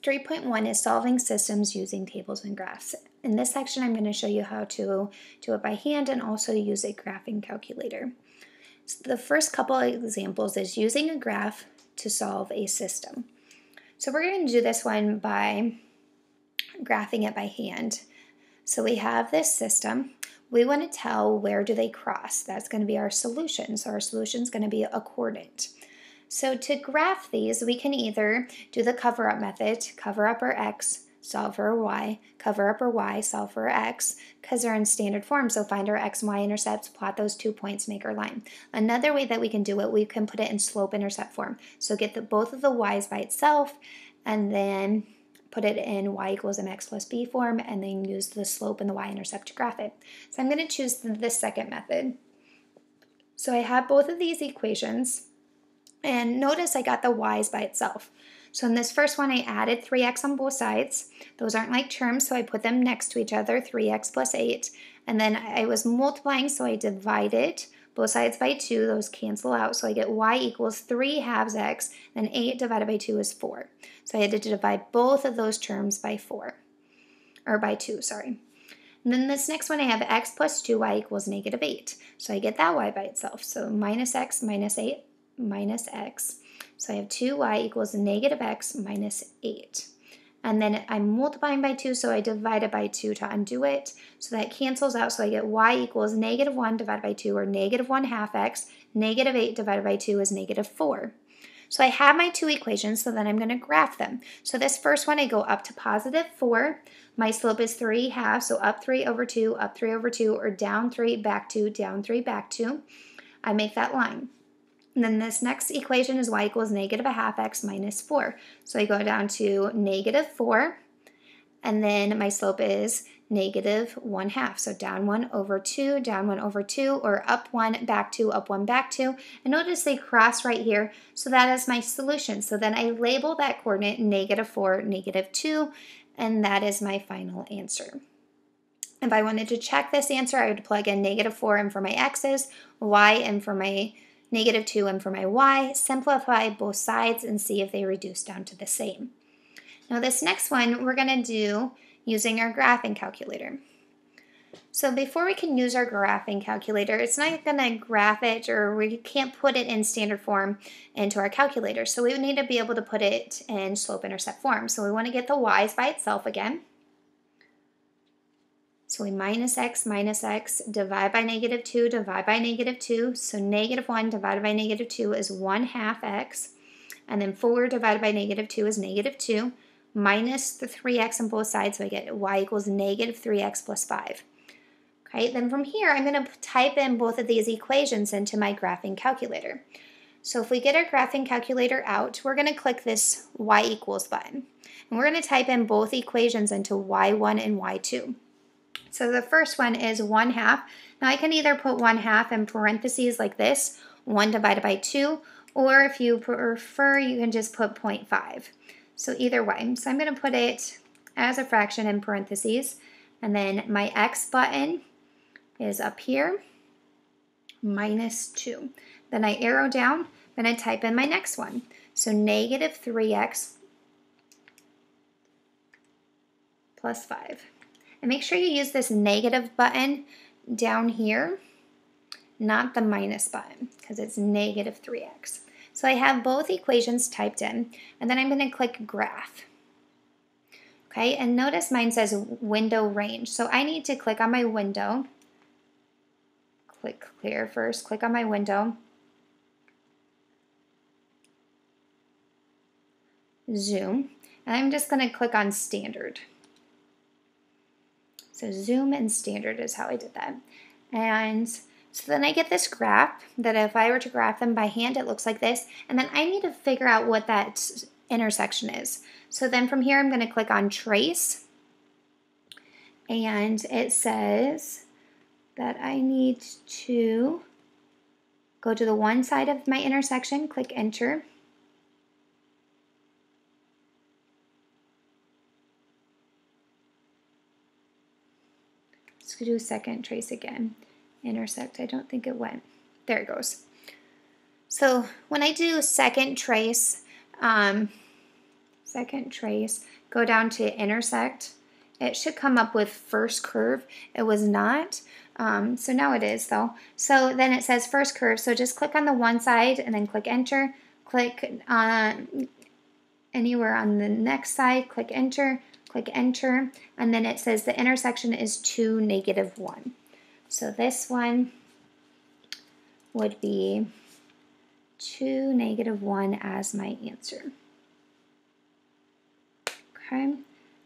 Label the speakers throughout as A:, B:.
A: 3.1 is solving systems using tables and graphs. In this section, I'm going to show you how to do it by hand and also use a graphing calculator. So the first couple of examples is using a graph to solve a system. So we're going to do this one by graphing it by hand. So we have this system. We want to tell where do they cross. That's going to be our solution. So our solution is going to be a coordinate. So to graph these, we can either do the cover-up method, cover up our x, solve for y, cover up our y, solve for x, because they're in standard form. So find our x and y intercepts, plot those 2 points, make our line. Another way that we can do it, we can put it in slope-intercept form. So get both of the y's by itself, and then put it in y equals mx plus b form, and then use the slope and the y-intercept to graph it. So I'm going to choose the second method. So I have both of these equations. And notice I got the y's by itself. So in this first one, I added 3x on both sides. Those aren't like terms, so I put them next to each other, 3x plus 8. And then I was multiplying, so I divided both sides by 2. Those cancel out, so I get y equals 3 halves x, and 8 divided by 2 is 4. So I had to divide both of those terms by 2, sorry. And then this next one, I have x plus 2y equals negative 8. So I get that y by itself. So minus x minus 8 minus x. So I have 2y equals negative x minus 8. And then I'm multiplying by 2, so I divide it by 2 to undo it. So that cancels out, so I get y equals negative 1 divided by 2, or negative 1 half x. Negative 8 divided by 2 is negative 4. So I have my two equations, so then I'm going to graph them. So this first one, I go up to positive 4. My slope is 3 halves, so up 3 over 2, up 3 over 2, or down 3, back 2, down 3, back 2. I make that line. And then this next equation is y equals negative a half x minus 4. So I go down to negative 4, and then my slope is negative 1 half. So down 1 over 2, down 1 over 2, or up 1, back 2, up 1, back 2. And notice they cross right here, so that is my solution. So then I label that coordinate negative 4, negative 2, and that is my final answer. If I wanted to check this answer, I would plug in negative 4 in for my x's, y in for my negative 2 in for my y, simplify both sides, and see if they reduce down to the same. Now this next one we're going to do using our graphing calculator. So before we can use our graphing calculator, it's not going to graph it, or we can't put it in standard form into our calculator. So we would need to be able to put it in slope-intercept form. So we want to get the y's by itself again. So we minus x, divide by negative 2, divide by negative 2. So negative 1 divided by negative 2 is 1 half x. And then 4 divided by negative 2 is negative 2, minus the 3x on both sides. So I get y equals negative 3x plus 5. Okay, then from here, I'm going to type in both of these equations into my graphing calculator. So if we get our graphing calculator out, we're going to click this y equals button. And we're going to type in both equations into y1 and y2. So the first one is 1 half. Now I can either put 1 half in parentheses like this, 1 divided by 2, or if you prefer, you can just put 0.5. So either way. So I'm going to put it as a fraction in parentheses, and then my x button is up here, minus 2. Then I arrow down, then I type in my next one. So negative 3x plus 5. And make sure you use this negative button down here, not the minus button, because it's negative 3x. So I have both equations typed in, and then I'm going to click graph. Okay, and notice mine says window range. So I need to click on my window. Click clear first, click on my window. Zoom, and I'm just going to click on standard. So zoom and standard is how I did that. And so then I get this graph that if I were to graph them by hand, it looks like this. And then I need to figure out what that intersection is. So then from here, I'm going to click on trace. And it says that I need to go to the one side of my intersection, click enter. Let's do second trace again. Intersect, I don't think it went. There it goes. So when I do second trace, second trace, go down to intersect. It should come up with first curve. It was not. So now it is though. So then it says first curve. So just click on the one side and then click enter. Click on anywhere on the next side, click enter, and then it says the intersection is 2, -1. So this one would be 2, -1 as my answer. Okay,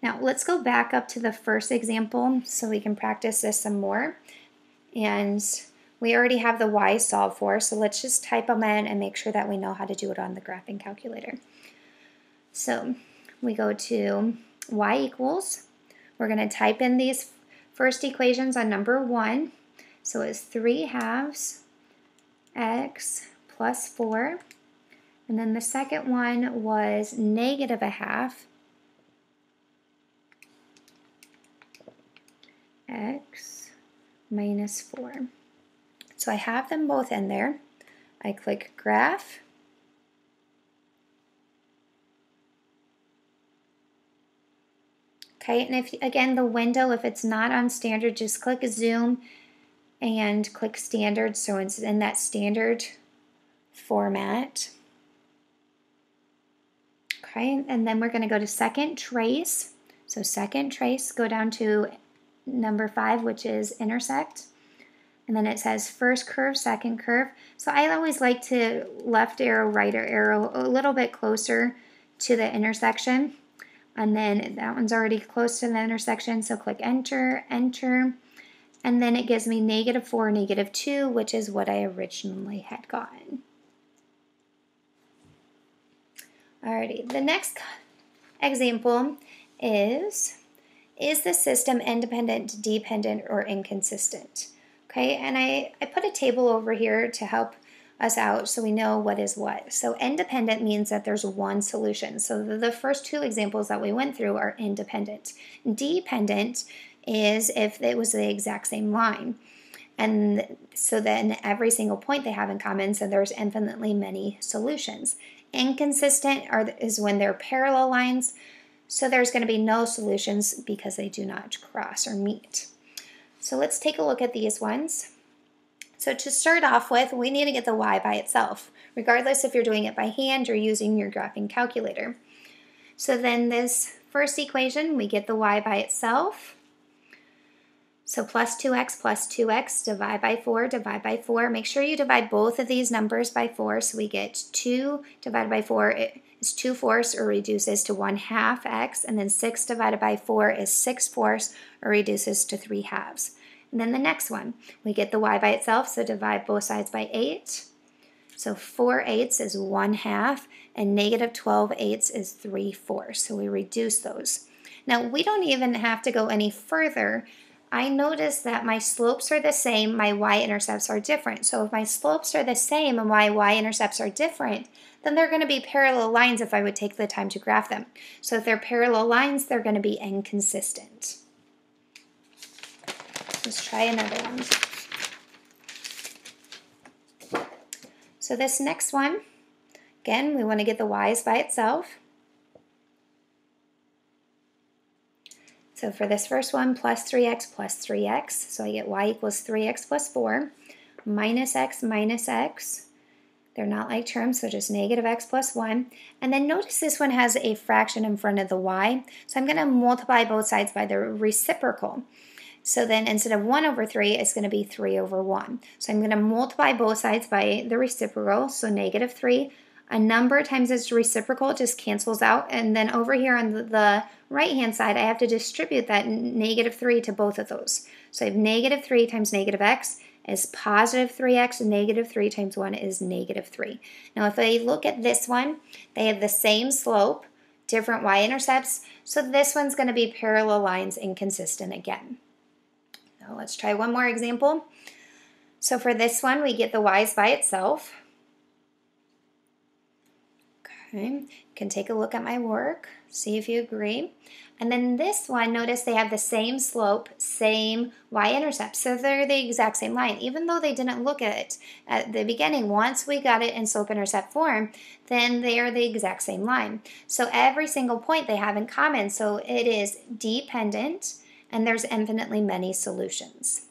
A: now let's go back up to the first example so we can practice this some more. And we already have the y solved for, so let's just type them in and make sure that we know how to do it on the graphing calculator. So we go to y equals, we're going to type in these first equations on number 1. So it's 3/2 x plus 4. And then the second one was -1/2 x minus 4. So I have them both in there. I click graph. Okay, and if again the window, if it's not on standard, just click zoom and click standard so it's in that standard format. Okay, and then we're going to go to second trace. So second trace, go down to number 5, which is intersect. And then it says first curve, second curve. So I always like to left arrow, right arrow a little bit closer to the intersection. And then that one's already close to the intersection, so click enter, enter. And then it gives me -4, -2, which is what I originally had gotten. Alrighty, the next example is the system independent, dependent, or inconsistent? Okay, and I put a table over here to help us out so we know what is what. So independent means that there's one solution. So the first 2 examples that we went through are independent. Dependent is if it was the exact same line. And so then every single point they have in common, so there's infinitely many solutions. Inconsistent is when they're parallel lines, so there's going to be no solutions because they do not cross or meet. So let's take a look at these ones. So to start off with, we need to get the y by itself, regardless if you're doing it by hand or using your graphing calculator. So then this first equation, we get the y by itself. So plus 2x, divide by 4, divide by 4. Make sure you divide both of these numbers by 4, so we get 2 divided by 4 is 2/4 or reduces to 1/2 x, and then 6 divided by 4 is 6/4 or reduces to 3/2. And then the next one, we get the y by itself, so divide both sides by 8. So 4/8 is 1/2, and -12/8 is 3/4. So we reduce those. Now we don't even have to go any further. I notice that my slopes are the same, my y-intercepts are different. So if my slopes are the same and my y-intercepts are different, then they're going to be parallel lines if I would take the time to graph them. So if they're parallel lines, they're going to be inconsistent. Let's try another one. So this next one, again, we want to get the y's by itself. So for this first one, plus 3x plus 3x, so I get y equals 3x plus 4, minus x minus x. They're not like terms, so just -x plus 1. And then notice this one has a fraction in front of the y, so I'm going to multiply both sides by the reciprocal. So then instead of 1/3, it's going to be 3/1. So I'm going to multiply both sides by the reciprocal, so -3. A number times its reciprocal just cancels out, and then over here on the right-hand side, I have to distribute that -3 to both of those. So I have -3 times -x is positive 3x, and -3 times 1 is -3. Now if I look at this one, they have the same slope, different y-intercepts, so this one's going to be parallel lines, inconsistent again. Now let's try one more example. So for this one, we get the y's by itself. Okay, you can take a look at my work, see if you agree. And then this one, notice they have the same slope, same y-intercept. So they're the exact same line. Even though they didn't look at it at the beginning, once we got it in slope-intercept form, then they are the exact same line. So every single point they have in common. So it is dependent, and there's infinitely many solutions.